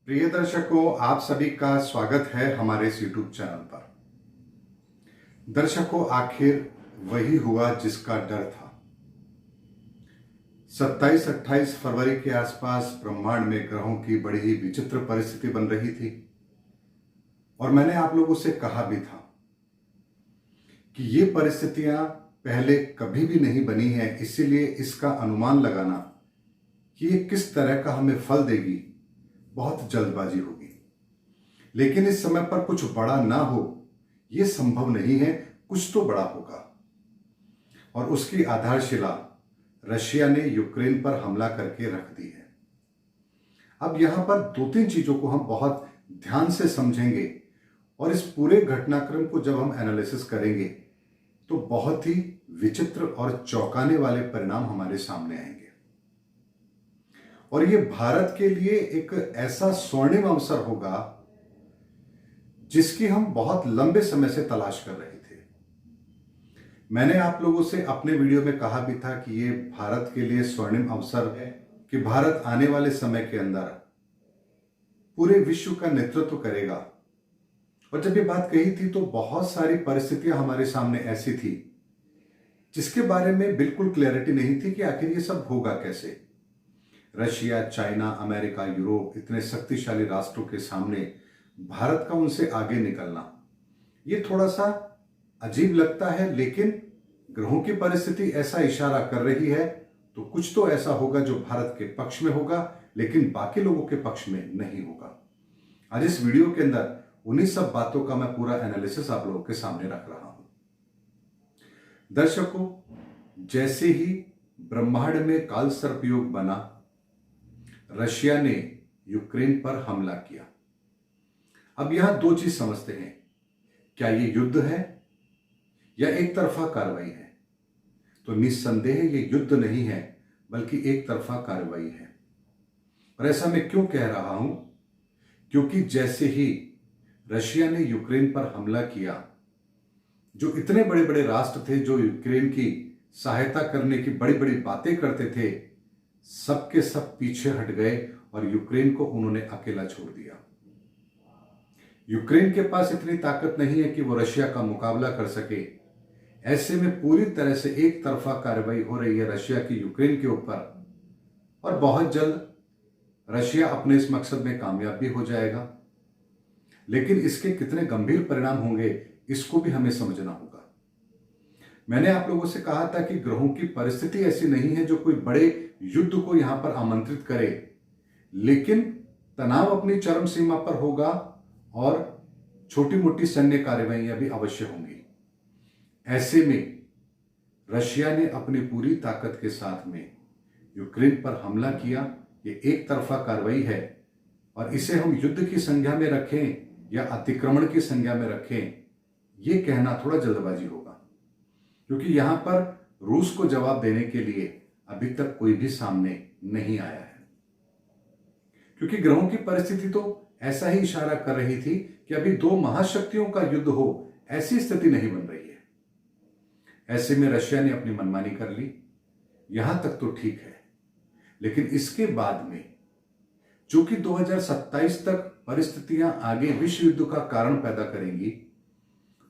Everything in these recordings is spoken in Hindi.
प्रिय दर्शकों, आप सभी का स्वागत है हमारे इस YouTube चैनल पर। दर्शकों, आखिर वही हुआ जिसका डर था। 27-28 फरवरी के आसपास ब्रह्मांड में ग्रहों की बड़ी ही विचित्र परिस्थिति बन रही थी और मैंने आप लोगों से कहा भी था कि ये परिस्थितियां पहले कभी भी नहीं बनी हैं, इसीलिए इसका अनुमान लगाना कि ये किस तरह का हमें फल देगी बहुत जल्दबाजी होगी। लेकिन इस समय पर कुछ बड़ा ना हो यह संभव नहीं है, कुछ तो बड़ा होगा। और उसकी आधारशिला रशिया ने यूक्रेन पर हमला करके रख दी है। अब यहां पर दो तीन चीजों को हम बहुत ध्यान से समझेंगे और इस पूरे घटनाक्रम को जब हम एनालिसिस करेंगे तो बहुत ही विचित्र और चौंकाने वाले परिणाम हमारे सामने आएंगे। और ये भारत के लिए एक ऐसा स्वर्णिम अवसर होगा जिसकी हम बहुत लंबे समय से तलाश कर रहे थे। मैंने आप लोगों से अपने वीडियो में कहा भी था कि ये भारत के लिए स्वर्णिम अवसर है कि भारत आने वाले समय के अंदर पूरे विश्व का नेतृत्व करेगा। और जब ये बात कही थी तो बहुत सारी परिस्थितियां हमारे सामने ऐसी थी जिसके बारे में बिल्कुल क्लैरिटी नहीं थी कि आखिर ये सब होगा कैसे। रशिया, चाइना, अमेरिका, यूरोप, इतने शक्तिशाली राष्ट्रों के सामने भारत का उनसे आगे निकलना ये थोड़ा सा अजीब लगता है। लेकिन ग्रहों की परिस्थिति ऐसा इशारा कर रही है तो कुछ तो ऐसा होगा जो भारत के पक्ष में होगा, लेकिन बाकी लोगों के पक्ष में नहीं होगा। आज इस वीडियो के अंदर उन्हीं सब बातों का मैं पूरा एनालिसिस आप लोगों के सामने रख रहा हूं। दर्शकों, जैसे ही ब्रह्मांड में काल सर्पयोग बना, रशिया ने यूक्रेन पर हमला किया। अब यहां दो चीज समझते हैं, क्या ये युद्ध है या एक तरफा कार्रवाई है? तो निस्संदेह ये युद्ध नहीं है बल्कि एक तरफा कार्रवाई है। और ऐसा मैं क्यों कह रहा हूं? क्योंकि जैसे ही रशिया ने यूक्रेन पर हमला किया, जो इतने बड़े बड़े राष्ट्र थे जो यूक्रेन की सहायता करने की बड़ी बड़ी बातें करते थे, सबके सब पीछे हट गए और यूक्रेन को उन्होंने अकेला छोड़ दिया। यूक्रेन के पास इतनी ताकत नहीं है कि वो रशिया का मुकाबला कर सके। ऐसे में पूरी तरह से एक तरफा कार्रवाई हो रही है रशिया की यूक्रेन के ऊपर और बहुत जल्द रशिया अपने इस मकसद में कामयाब भी हो जाएगा। लेकिन इसके कितने गंभीर परिणाम होंगे इसको भी हमें समझना होगा। मैंने आप लोगों से कहा था कि ग्रहों की परिस्थिति ऐसी नहीं है जो कोई बड़े युद्ध को यहां पर आमंत्रित करे, लेकिन तनाव अपनी चरम सीमा पर होगा और छोटी मोटी सैन्य कार्रवाइयां भी अवश्य होंगी। ऐसे में रशिया ने अपनी पूरी ताकत के साथ में यूक्रेन पर हमला किया। ये एक तरफा कार्रवाई है और इसे हम युद्ध की संज्ञा में रखें या अतिक्रमण की संज्ञा में रखें, यह कहना थोड़ा जल्दबाजी होगा, क्योंकि यहां पर रूस को जवाब देने के लिए अभी तक कोई भी सामने नहीं आया है। क्योंकि ग्रहों की परिस्थिति तो ऐसा ही इशारा कर रही थी कि अभी दो महाशक्तियों का युद्ध हो, ऐसी स्थिति नहीं बन रही है। ऐसे में रशिया ने अपनी मनमानी कर ली, यहां तक तो ठीक है। लेकिन इसके बाद में चूंकि 2027 तक परिस्थितियां आगे विश्व युद्ध का कारण पैदा करेंगी,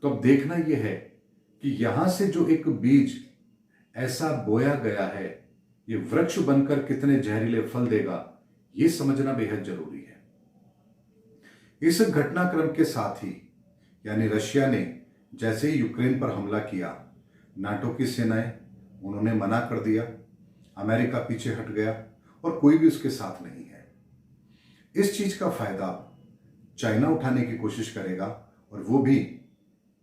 तो अब देखना यह है कि यहां से जो एक बीज ऐसा बोया गया है, ये वृक्ष बनकर कितने जहरीले फल देगा, ये समझना बेहद जरूरी है। इस घटनाक्रम के साथ ही, यानी रशिया ने जैसे ही यूक्रेन पर हमला किया, नाटो की सेनाएं उन्होंने मना कर दिया, अमेरिका पीछे हट गया और कोई भी उसके साथ नहीं है। इस चीज का फायदा चाइना उठाने की कोशिश करेगा और वो भी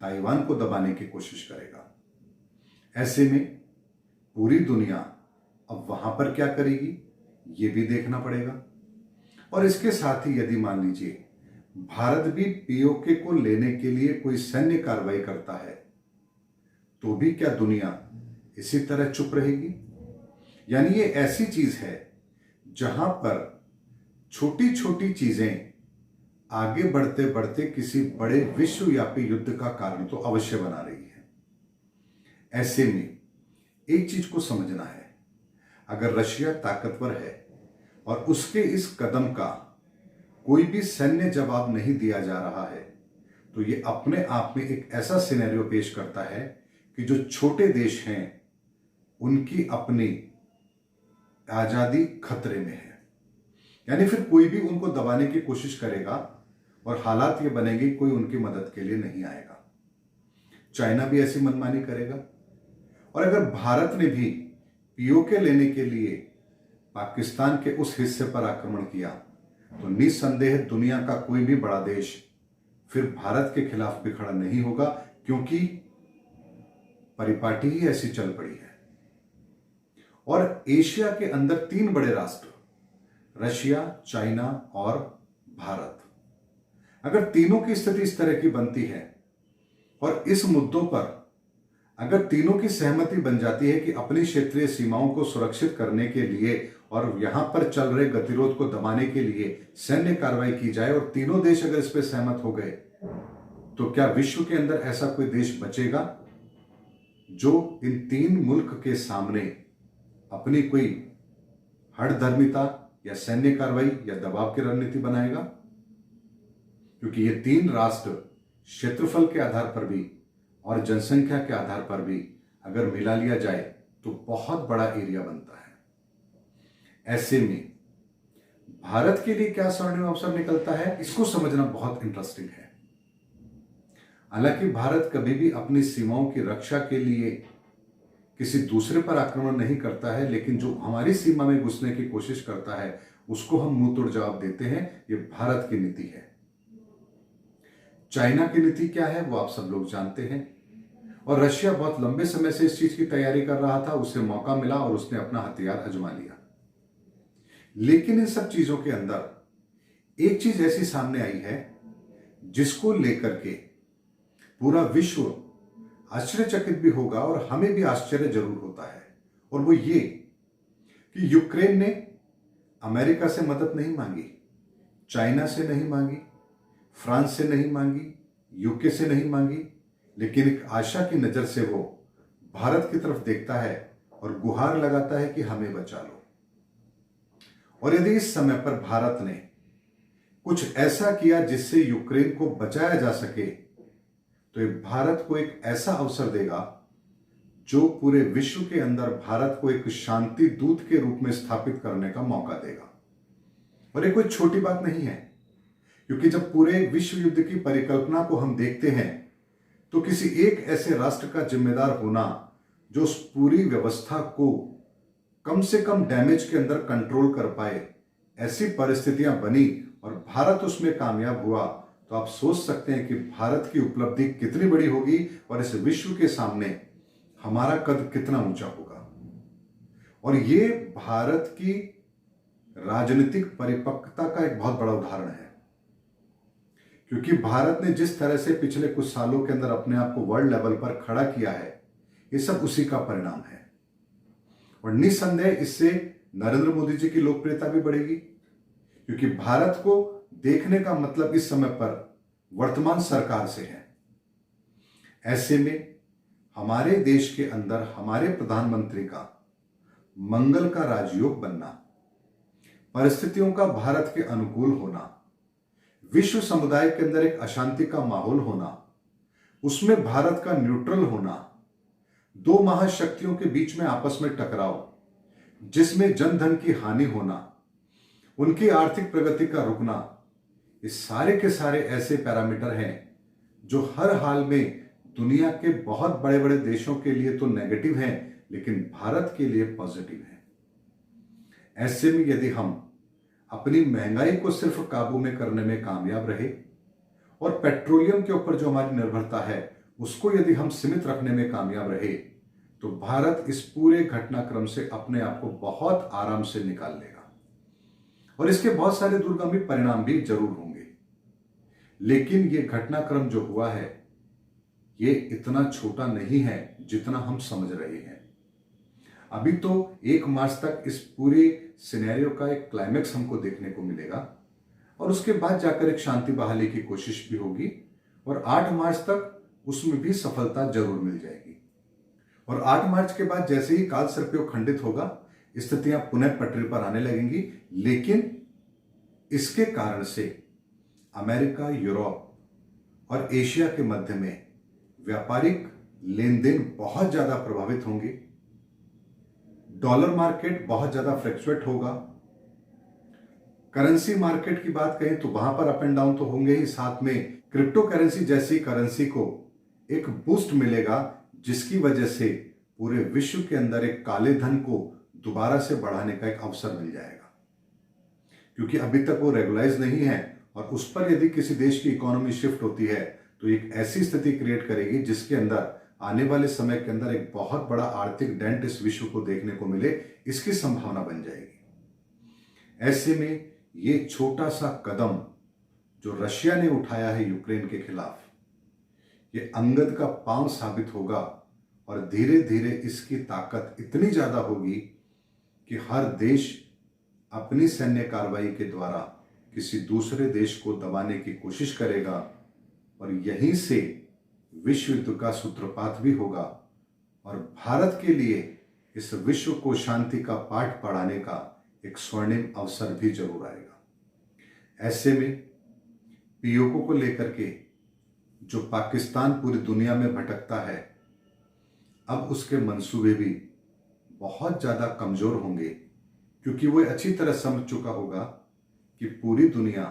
ताइवान को दबाने की कोशिश करेगा। ऐसे में पूरी दुनिया अब वहां पर क्या करेगी ये भी देखना पड़ेगा। और इसके साथ ही यदि मान लीजिए भारत भी पीओके को लेने के लिए कोई सैन्य कार्रवाई करता है, तो भी क्या दुनिया इसी तरह चुप रहेगी? यानी ये ऐसी चीज है जहां पर छोटी छोटी चीजें आगे बढ़ते बढ़ते किसी बड़े विश्वव्यापी युद्ध का कारण तो अवश्य बना रही है। ऐसे में एक चीज को समझना है, अगर रशिया ताकतवर है और उसके इस कदम का कोई भी सैन्य जवाब नहीं दिया जा रहा है, तो ये अपने आप में एक ऐसा सिनेरियो पेश करता है कि जो छोटे देश हैं उनकी अपनी आजादी खतरे में है। यानी फिर कोई भी उनको दबाने की कोशिश करेगा और हालात ये बनेंगे कोई उनकी मदद के लिए नहीं आएगा। चाइना भी ऐसी मनमानी करेगा। और अगर भारत ने भी पीओके लेने के लिए पाकिस्तान के उस हिस्से पर आक्रमण किया तो निस्संदेह दुनिया का कोई भी बड़ा देश फिर भारत के खिलाफ भी खड़ा नहीं होगा, क्योंकि परिपाटी ही ऐसी चल पड़ी है। और एशिया के अंदर 3 बड़े राष्ट्र, रशिया, चाइना और भारत, अगर तीनों की स्थिति इस तरह की बनती है और इस मुद्दों पर अगर तीनों की सहमति बन जाती है कि अपनी क्षेत्रीय सीमाओं को सुरक्षित करने के लिए और यहां पर चल रहे गतिरोध को दबाने के लिए सैन्य कार्रवाई की जाए, और तीनों देश अगर इस पर सहमत हो गए, तो क्या विश्व के अंदर ऐसा कोई देश बचेगा जो इन 3 मुल्क के सामने अपनी कोई हठधर्मिता या सैन्य कार्रवाई या दबाव की रणनीति बनाएगा? क्योंकि ये 3 राष्ट्र क्षेत्रफल के आधार पर भी और जनसंख्या के आधार पर भी अगर मिला लिया जाए तो बहुत बड़ा एरिया बनता है। ऐसे में भारत के लिए क्या स्वर्णिम अवसर निकलता है, इसको समझना बहुत इंटरेस्टिंग है। हालांकि भारत कभी भी अपनी सीमाओं की रक्षा के लिए किसी दूसरे पर आक्रमण नहीं करता है, लेकिन जो हमारी सीमा में घुसने की कोशिश करता है उसको हम मुंह तोड़ जवाब देते हैं। ये भारत की नीति है। चाइना की नीति क्या है वो आप सब लोग जानते हैं। और रशिया बहुत लंबे समय से इस चीज की तैयारी कर रहा था, उसे मौका मिला और उसने अपना हथियार आजमा लिया। लेकिन इन सब चीजों के अंदर एक चीज ऐसी सामने आई है जिसको लेकर के पूरा विश्व आश्चर्यचकित भी होगा और हमें भी आश्चर्य जरूर होता है। और वो ये कि यूक्रेन ने अमेरिका से मदद नहीं मांगी, चाइना से नहीं मांगी, फ्रांस से नहीं मांगी, यूके से नहीं मांगी, लेकिन एक आशा की नजर से वो भारत की तरफ देखता है और गुहार लगाता है कि हमें बचा लो। और यदि इस समय पर भारत ने कुछ ऐसा किया जिससे यूक्रेन को बचाया जा सके, तो ये भारत को एक ऐसा अवसर देगा जो पूरे विश्व के अंदर भारत को एक शांति दूत के रूप में स्थापित करने का मौका देगा। और ये कोई छोटी बात नहीं है, क्योंकि जब पूरे विश्व युद्ध की परिकल्पना को हम देखते हैं तो किसी एक ऐसे राष्ट्र का जिम्मेदार होना जो उस पूरी व्यवस्था को कम से कम डैमेज के अंदर कंट्रोल कर पाए, ऐसी परिस्थितियां बनी और भारत उसमें कामयाब हुआ, तो आप सोच सकते हैं कि भारत की उपलब्धि कितनी बड़ी होगी और इस विश्व के सामने हमारा कद कितना ऊंचा होगा। और ये भारत की राजनीतिक परिपक्वता का एक बहुत बड़ा उदाहरण है, क्योंकि भारत ने जिस तरह से पिछले कुछ सालों के अंदर अपने आप को वर्ल्ड लेवल पर खड़ा किया है, ये सब उसी का परिणाम है। और निस्संदेह इससे नरेंद्र मोदी जी की लोकप्रियता भी बढ़ेगी, क्योंकि भारत को देखने का मतलब इस समय पर वर्तमान सरकार से है। ऐसे में हमारे देश के अंदर हमारे प्रधानमंत्री का मंगल का राजयोग बनना, परिस्थितियों का भारत के अनुकूल होना, विश्व समुदाय के अंदर एक अशांति का माहौल होना, उसमें भारत का न्यूट्रल होना, 2 महाशक्तियों के बीच में आपस में टकराव जिसमें जन धन की हानि होना, उनकी आर्थिक प्रगति का रुकना, ये सारे के सारे ऐसे पैरामीटर हैं जो हर हाल में दुनिया के बहुत बड़े बड़े देशों के लिए तो नेगेटिव हैं, लेकिन भारत के लिए पॉजिटिव हैं। ऐसे में यदि हम अपनी महंगाई को सिर्फ काबू में करने में कामयाब रहे और पेट्रोलियम के ऊपर जो हमारी निर्भरता है उसको यदि हम सीमित रखने में कामयाब रहे, तो भारत इस पूरे घटनाक्रम से अपने आप को बहुत आराम से निकाल लेगा। और इसके बहुत सारे दूरगामी परिणाम भी जरूर होंगे, लेकिन ये घटनाक्रम जो हुआ है ये इतना छोटा नहीं है जितना हम समझ रहे हैं। अभी तो 1 मार्च तक इस पूरे सिनेरियो का एक क्लाइमेक्स हमको देखने को मिलेगा और उसके बाद जाकर एक शांति बहाली की कोशिश भी होगी और 8 मार्च तक उसमें भी सफलता जरूर मिल जाएगी। और 8 मार्च के बाद जैसे ही काल सर्पयोग खंडित होगा, स्थितियां पुनः पटरी पर आने लगेंगी, लेकिन इसके कारण से अमेरिका, यूरोप और एशिया के मध्य में व्यापारिक लेन देन बहुत ज्यादा प्रभावित होंगे। डॉलर मार्केट बहुत ज्यादा फ्लक्चुएट होगा। करेंसी मार्केट की बात करें तो वहां पर अप एंड डाउन तो होंगे ही, साथ में क्रिप्टो करेंसी जैसी करेंसी को एक बूस्ट मिलेगा, जिसकी वजह से पूरे विश्व के अंदर एक काले धन को दोबारा से बढ़ाने का एक अवसर मिल जाएगा। क्योंकि अभी तक वो रेगुलाइज नहीं है और उस पर यदि किसी देश की इकोनॉमी शिफ्ट होती है तो एक ऐसी स्थिति क्रिएट करेगी जिसके अंदर आने वाले समय के अंदर एक बहुत बड़ा आर्थिक डेंट इस विश्व को देखने को मिले, इसकी संभावना बन जाएगी। ऐसे में ये छोटा सा कदम जो रशिया ने उठाया है यूक्रेन के खिलाफ, ये अंगद का पांव साबित होगा और धीरे धीरे इसकी ताकत इतनी ज्यादा होगी कि हर देश अपनी सैन्य कार्रवाई के द्वारा किसी दूसरे देश को दबाने की कोशिश करेगा और यहीं से विश्व युद्ध का सूत्रपात भी होगा और भारत के लिए इस विश्व को शांति का पाठ पढ़ाने का एक स्वर्णिम अवसर भी जरूर आएगा। ऐसे में पीओके को लेकर के जो पाकिस्तान पूरी दुनिया में भटकता है, अब उसके मंसूबे भी बहुत ज्यादा कमजोर होंगे, क्योंकि वो अच्छी तरह समझ चुका होगा कि पूरी दुनिया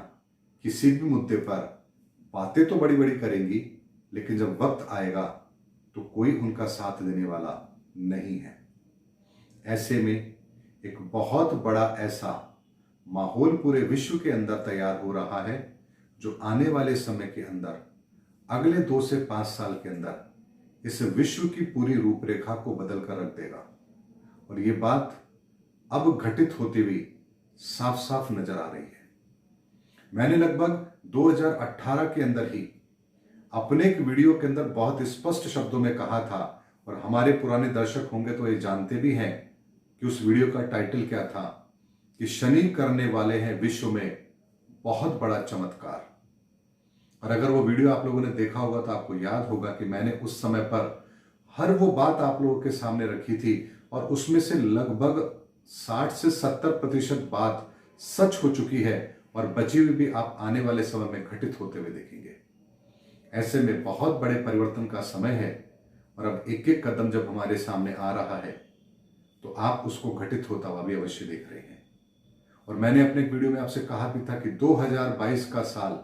किसी भी मुद्दे पर बातें तो बड़ी बड़ी करेंगी, लेकिन जब वक्त आएगा तो कोई उनका साथ देने वाला नहीं है। ऐसे में एक बहुत बड़ा ऐसा माहौल पूरे विश्व के अंदर तैयार हो रहा है जो आने वाले समय के अंदर अगले 2 से 5 साल के अंदर इस विश्व की पूरी रूपरेखा को बदल कर रख देगा। और ये बात अब घटित होती हुई साफ साफ नजर आ रही है। मैंने लगभग 2018 के अंदर ही अपने एक वीडियो के अंदर बहुत स्पष्ट शब्दों में कहा था, और हमारे पुराने दर्शक होंगे तो ये जानते भी हैं कि उस वीडियो का टाइटल क्या था, कि शनि करने वाले हैं विश्व में बहुत बड़ा चमत्कार। और अगर वो वीडियो आप लोगों ने देखा होगा तो आपको याद होगा कि मैंने उस समय पर हर वो बात आप लोगों के सामने रखी थी और उसमें से लगभग 60 से 70% बात सच हो चुकी है और बची हुई भी आप आने वाले समय में घटित होते हुए देखेंगे। ऐसे में बहुत बड़े परिवर्तन का समय है और अब एक एक कदम जब हमारे सामने आ रहा है तो आप उसको घटित होता हुआ भी अवश्य देख रहे हैं। और मैंने अपने एक वीडियो में आपसे कहा भी था कि 2022 का साल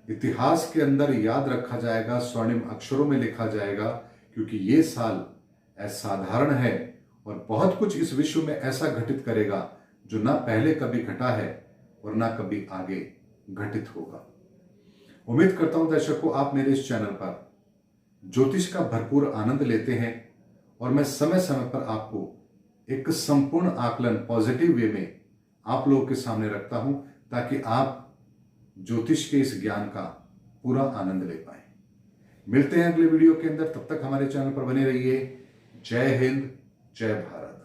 इतिहास के अंदर याद रखा जाएगा, स्वर्णिम अक्षरों में लिखा जाएगा, क्योंकि ये साल असाधारण है और बहुत कुछ इस विश्व में ऐसा घटित करेगा जो ना पहले कभी घटा है और ना कभी आगे घटित होगा। उम्मीद करता हूं दर्शकों आप मेरे इस चैनल पर ज्योतिष का भरपूर आनंद लेते हैं और मैं समय समय पर आपको एक संपूर्ण आकलन पॉजिटिव वे में आप लोगों के सामने रखता हूं, ताकि आप ज्योतिष के इस ज्ञान का पूरा आनंद ले पाए। मिलते हैं अगले वीडियो के अंदर, तब तक हमारे चैनल पर बने रहिए। जय हिंद, जय भारत।